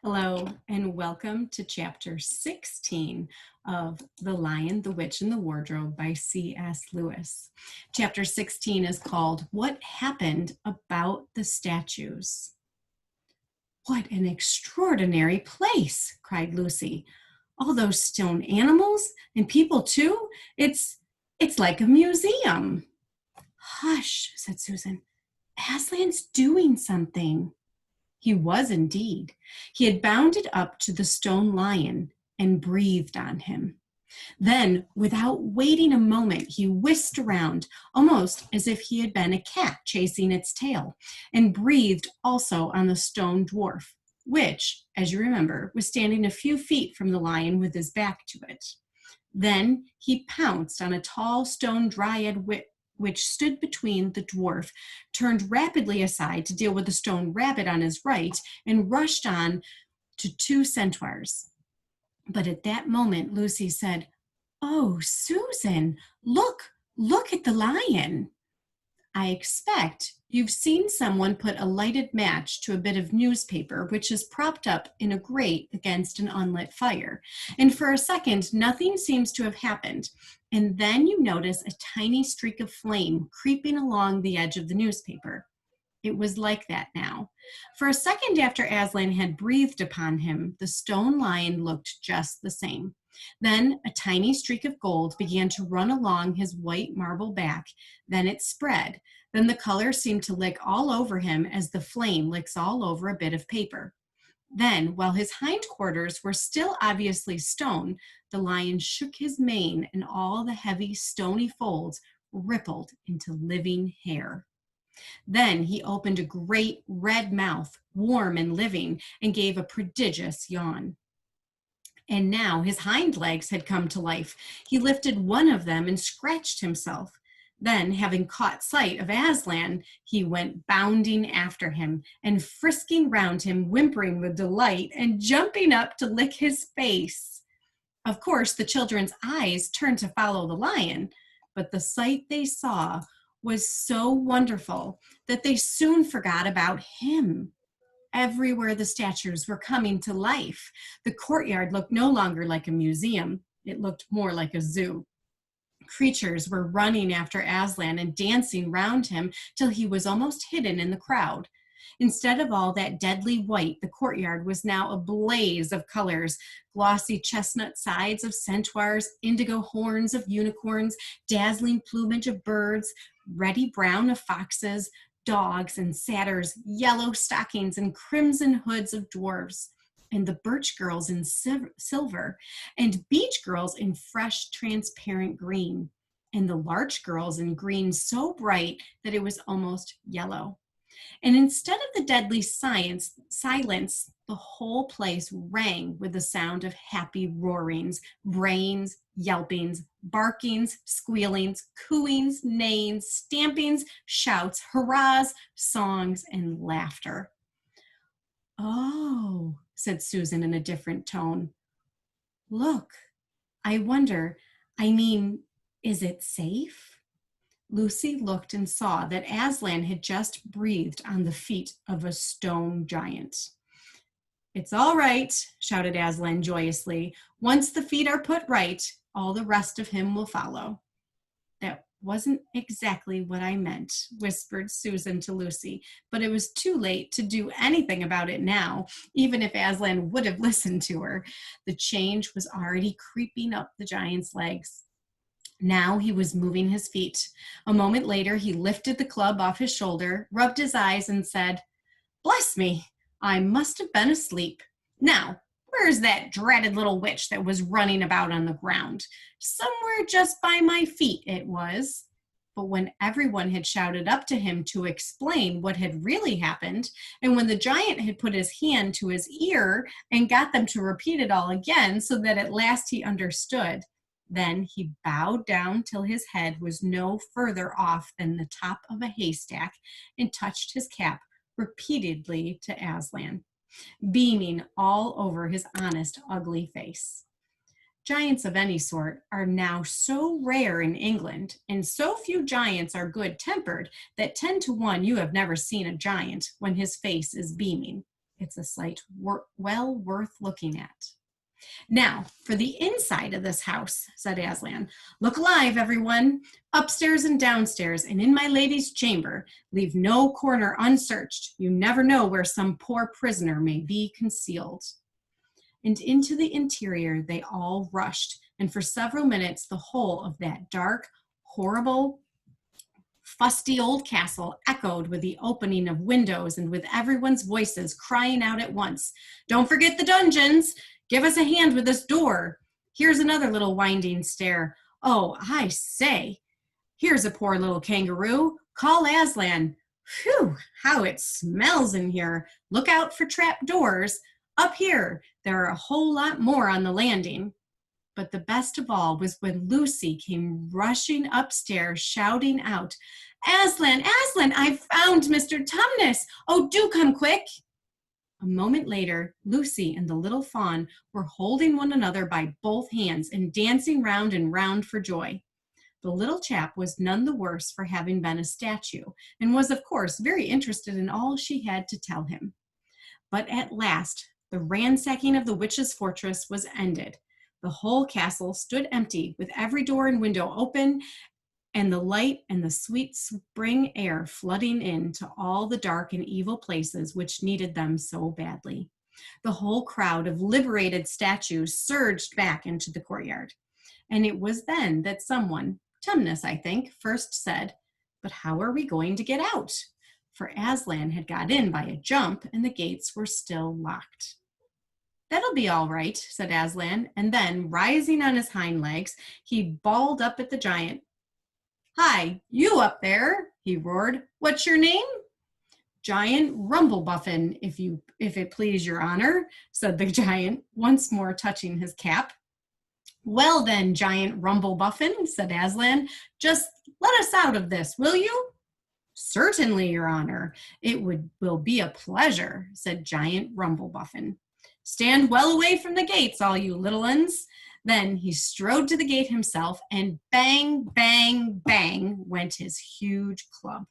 Hello, and welcome to Chapter 16 of The Lion, the Witch, and the Wardrobe by C.S. Lewis. Chapter 16 is called What Happened About the Statues. "What an extraordinary place!" cried Lucy. "All those stone animals, and people too. It's like a museum." "Hush," said Susan. "Aslan's doing something." He was indeed. He had bounded up to the stone lion and breathed on him. Then, without waiting a moment, he whisked around, almost as if he had been a cat chasing its tail, and breathed also on the stone dwarf, which, as you remember, was standing a few feet from the lion with his back to it. Then he pounced on a tall stone dryad which stood between the dwarf, turned rapidly aside to deal with the stone rabbit on his right, and rushed on to two centaurs. But at that moment, Lucy said, "Oh, Susan, look at the lion." "I expect you've seen someone put a lighted match to a bit of newspaper which is propped up in a grate against an unlit fire, and for a second nothing seems to have happened, and then you notice a tiny streak of flame creeping along the edge of the newspaper." It was like that now. For a second after Aslan had breathed upon him, the stone lion looked just the same. Then a tiny streak of gold began to run along his white marble back. Then it spread. Then the color seemed to lick all over him as the flame licks all over a bit of paper. Then, while his hindquarters were still obviously stone, the lion shook his mane and all the heavy stony folds rippled into living hair. Then he opened a great red mouth, warm and living, and gave a prodigious yawn. And now his hind legs had come to life. He lifted one of them and scratched himself. Then, having caught sight of Aslan, he went bounding after him and frisking round him, whimpering with delight and jumping up to lick his face. Of course, the children's eyes turned to follow the lion, but the sight they saw was so wonderful that they soon forgot about him. Everywhere the statues were coming to life. The courtyard looked no longer like a museum. It looked more like a zoo. Creatures were running after Aslan and dancing round him till he was almost hidden in the crowd. Instead of all that deadly white, the courtyard was now a blaze of colors: glossy chestnut sides of centaurs, indigo horns of unicorns, dazzling plumage of birds, ruddy brown of foxes, dogs and satyrs, yellow stockings and crimson hoods of dwarves, and the birch girls in silver, and beech girls in fresh transparent green, and the larch girls in green so bright that it was almost yellow. And instead of the deadly silence, the whole place rang with the sound of happy roarings, brayings, yelpings, barkings, squealings, cooings, neighings, stampings, shouts, hurrahs, songs, and laughter. "Oh," said Susan in a different tone. "Look, I wonder, is it safe?" Lucy looked and saw that Aslan had just breathed on the feet of a stone giant. "It's all right," shouted Aslan joyously. "Once the feet are put right, all the rest of him will follow." "That wasn't exactly what I meant," whispered Susan to Lucy, but it was too late to do anything about it now, even if Aslan would have listened to her. The change was already creeping up the giant's legs. Now he was moving his feet. A moment later, he lifted the club off his shoulder, rubbed his eyes, and said, "Bless me, I must have been asleep. Now, where's that dreaded little witch that was running about on the ground? Somewhere just by my feet it was." But when everyone had shouted up to him to explain what had really happened, and when the giant had put his hand to his ear and got them to repeat it all again so that at last he understood, then he bowed down till his head was no further off than the top of a haystack and touched his cap repeatedly to Aslan, beaming all over his honest, ugly face. Giants of any sort are now so rare in England, and so few giants are good-tempered, that 10 to 1 you have never seen a giant when his face is beaming. It's a sight well worth looking at. Now, for the inside of this house, said Aslan. Look alive, everyone. Upstairs and downstairs, and in my lady's chamber. Leave no corner unsearched. You never know where some poor prisoner may be concealed. And into the interior they all rushed, and for several minutes the whole of that dark, horrible, fusty old castle echoed with the opening of windows and with everyone's voices crying out at once, "Don't forget the dungeons! Give us a hand with this door. Here's another little winding stair. Oh, I say, here's a poor little kangaroo. Call Aslan. Phew, how it smells in here. Look out for trap doors. Up here, there are a whole lot more on the landing." But the best of all was when Lucy came rushing upstairs, shouting out, "Aslan, Aslan, I've found Mr. Tumnus. Oh, do come quick." A moment later, Lucy and the little fawn were holding one another by both hands and dancing round and round for joy. The little chap was none the worse for having been a statue, and was, of course, very interested in all she had to tell him. But at last, the ransacking of the witch's fortress was ended. The whole castle stood empty, with every door and window open, and the light and the sweet spring air flooding into all the dark and evil places which needed them so badly. The whole crowd of liberated statues surged back into the courtyard. And it was then that someone, Tumnus, I think, first said, "But how are we going to get out?" For Aslan had got in by a jump, and the gates were still locked. "That'll be all right," said Aslan, and then, rising on his hind legs, he bawled up at the giant. "Hi, you up there," he roared. "What's your name?" "Giant Rumblebuffin, if it please your honor," said the giant, once more touching his cap. "Well then, Giant Rumblebuffin," said Aslan, "just let us out of this, will you?" "Certainly, your honor. It will be a pleasure," said Giant Rumblebuffin. "Stand well away from the gates, all you little uns." Then he strode to the gate himself, and bang, bang, bang went his huge club.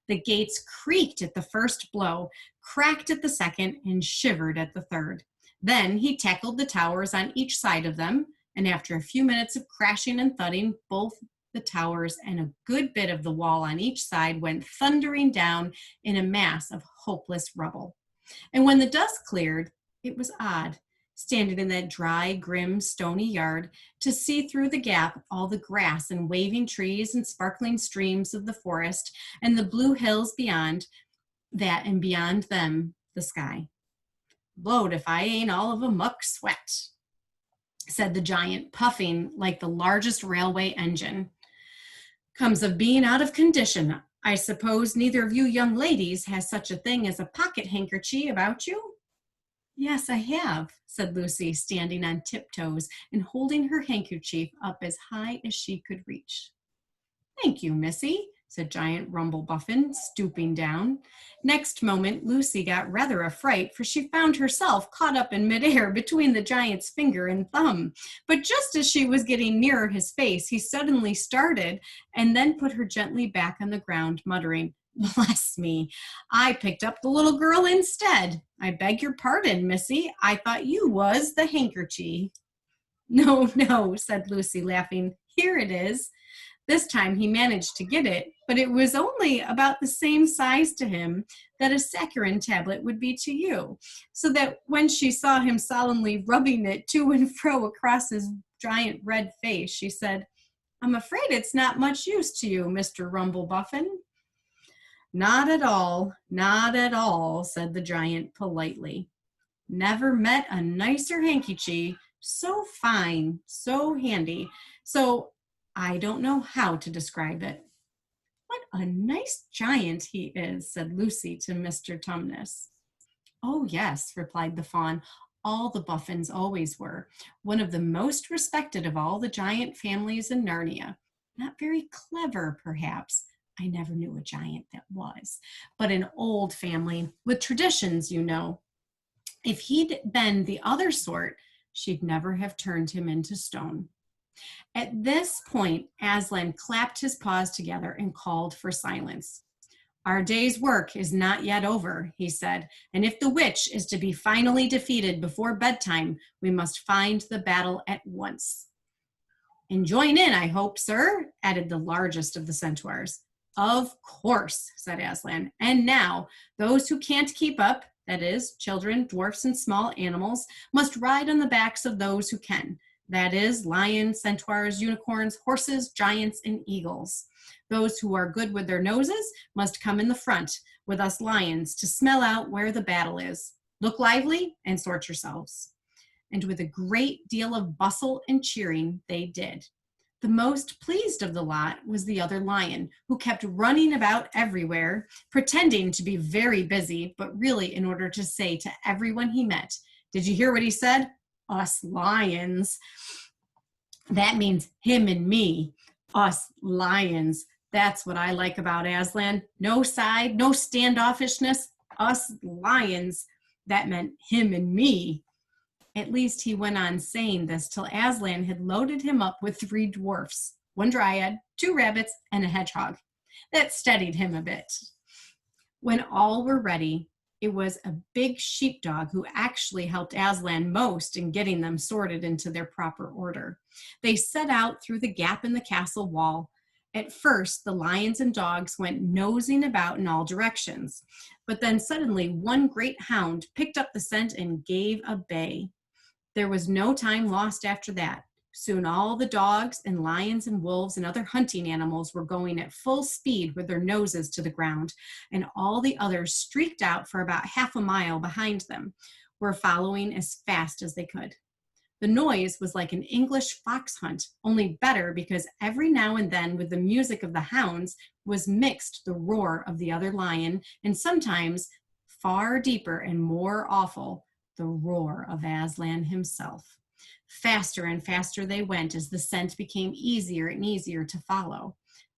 The gates creaked at the first blow, cracked at the second, and shivered at the third. Then he tackled the towers on each side of them, and after a few minutes of crashing and thudding, both the towers and a good bit of the wall on each side went thundering down in a mass of hopeless rubble. And when the dust cleared, it was odd, standing in that dry, grim, stony yard, to see through the gap all the grass and waving trees and sparkling streams of the forest, and the blue hills beyond that, and beyond them the sky. "Blowed if I ain't all of a muck sweat," said the giant, puffing like the largest railway engine. "Comes of being out of condition. I suppose neither of you young ladies has such a thing as a pocket handkerchief about you?" "Yes, I have," said Lucy, standing on tiptoes and holding her handkerchief up as high as she could reach. "Thank you, Missy," said Giant Rumblebuffin, stooping down. Next moment, Lucy got rather a fright, for she found herself caught up in midair between the giant's finger and thumb. But just as she was getting nearer his face, he suddenly started and then put her gently back on the ground, muttering, "Bless me, I picked up the little girl instead. I beg your pardon, Missy. I thought you was the handkerchief." "No, no," said Lucy, laughing. "Here it is." This time he managed to get it, but it was only about the same size to him that a saccharine tablet would be to you, so that when she saw him solemnly rubbing it to and fro across his giant red face, she said, "I'm afraid it's not much use to you, Mr. Rumblebuffin." Not at all," said the giant politely. "Never met a nicer handkerchief, so fine, so handy, so I don't know how to describe it." "What a nice giant he is," said Lucy to Mr. Tumnus. "Oh yes," replied the fawn, "all the Buffins always were. One of the most respected of all the giant families in Narnia. Not very clever, perhaps. I never knew a giant that was. But an old family, with traditions, you know. If he'd been the other sort, she'd never have turned him into stone." At this point, Aslan clapped his paws together and called for silence. Our day's work is not yet over, he said, and if the witch is to be finally defeated before bedtime, we must find the battle at once. And join in, I hope, sir, added the largest of the centaurs. Of course, said Aslan. And now, those who can't keep up, that is, children, dwarfs, and small animals, must ride on the backs of those who can. That is, lions, centaurs, unicorns, horses, giants, and eagles. Those who are good with their noses must come in the front with us lions to smell out where the battle is. Look lively and sort yourselves. And with a great deal of bustle and cheering, they did. The most pleased of the lot was the other lion, who kept running about everywhere, pretending to be very busy, but really in order to say to everyone he met, did you hear what he said? Us lions. That means him and me. Us lions. That's what I like about Aslan. No side, no standoffishness. Us lions. That meant him and me. At least he went on saying this till Aslan had loaded him up with 3 dwarfs, 1 dryad, 2 rabbits, and a hedgehog. That steadied him a bit. When all were ready, it was a big sheepdog who actually helped Aslan most in getting them sorted into their proper order. They set out through the gap in the castle wall. At first, the lions and dogs went nosing about in all directions, but then suddenly one great hound picked up the scent and gave a bay. There was no time lost after that. Soon all the dogs and lions and wolves and other hunting animals were going at full speed with their noses to the ground, and all the others streaked out for about half a mile behind them, were following as fast as they could. The noise was like an English fox hunt, only better because every now and then with the music of the hounds was mixed the roar of the other lion, and sometimes, far deeper and more awful, the roar of Aslan himself. Faster and faster they went as the scent became easier and easier to follow.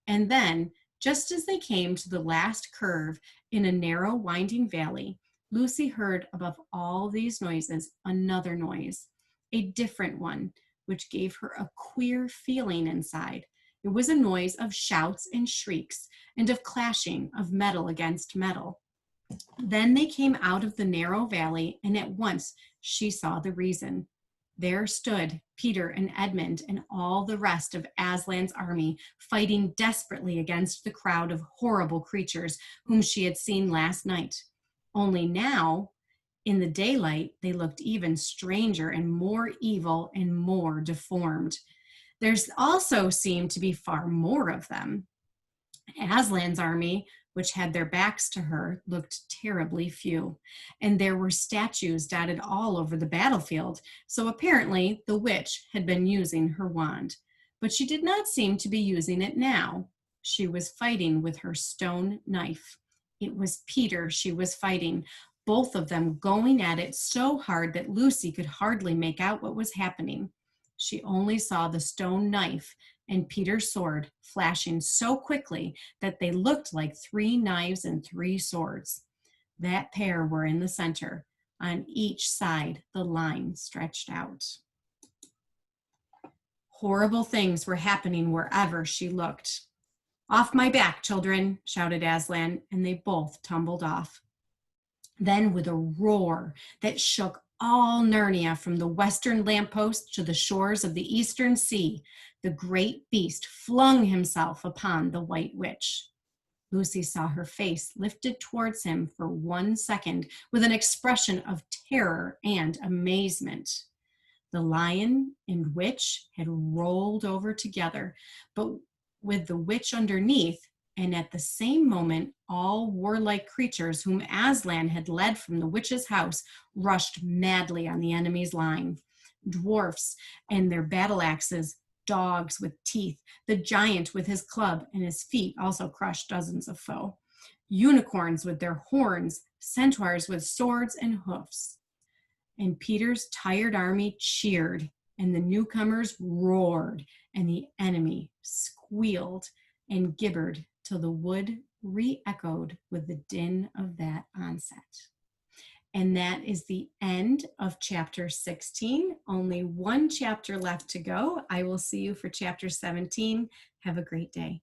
And then, just as they came to the last curve in a narrow, winding valley, Lucy heard above all these noises another noise, a different one, which gave her a queer feeling inside. It was a noise of shouts and shrieks and of clashing of metal against metal. Then they came out of the narrow valley, and at once she saw the reason. There stood Peter and Edmund and all the rest of Aslan's army, fighting desperately against the crowd of horrible creatures whom she had seen last night. Only now, in the daylight, they looked even stranger and more evil and more deformed. There also seemed to be far more of them. Aslan's army, which had their backs to her, looked terribly few, and there were statues dotted all over the battlefield, so apparently the witch had been using her wand. But she did not seem to be using it now. She was fighting with her stone knife. It was Peter she was fighting, both of them going at it so hard that Lucy could hardly make out what was happening. She only saw the stone knife and Peter's sword flashing so quickly that they looked like 3 knives and 3 swords. That pair were in the center. On each side, the line stretched out. Horrible things were happening wherever she looked. Off my back, children, shouted Aslan, and they both tumbled off. Then with a roar that shook all Nernia from the western lamppost to the shores of the eastern sea, the great beast flung himself upon the White Witch. Lucy saw her face lifted towards him for 1 second with an expression of terror and amazement. The lion and witch had rolled over together, but with the witch underneath, and at the same moment, all warlike creatures whom Aslan had led from the witch's house rushed madly on the enemy's line. Dwarfs and their battle axes, dogs with teeth, the giant with his club and his feet also crushed dozens of foe. Unicorns with their horns, centaurs with swords and hoofs. And Peter's tired army cheered, and the newcomers roared, and the enemy squealed and gibbered till the wood re-echoed with the din of that onset. And that is the end of chapter 16. Only 1 chapter left to go. I will see you for chapter 17. Have a great day.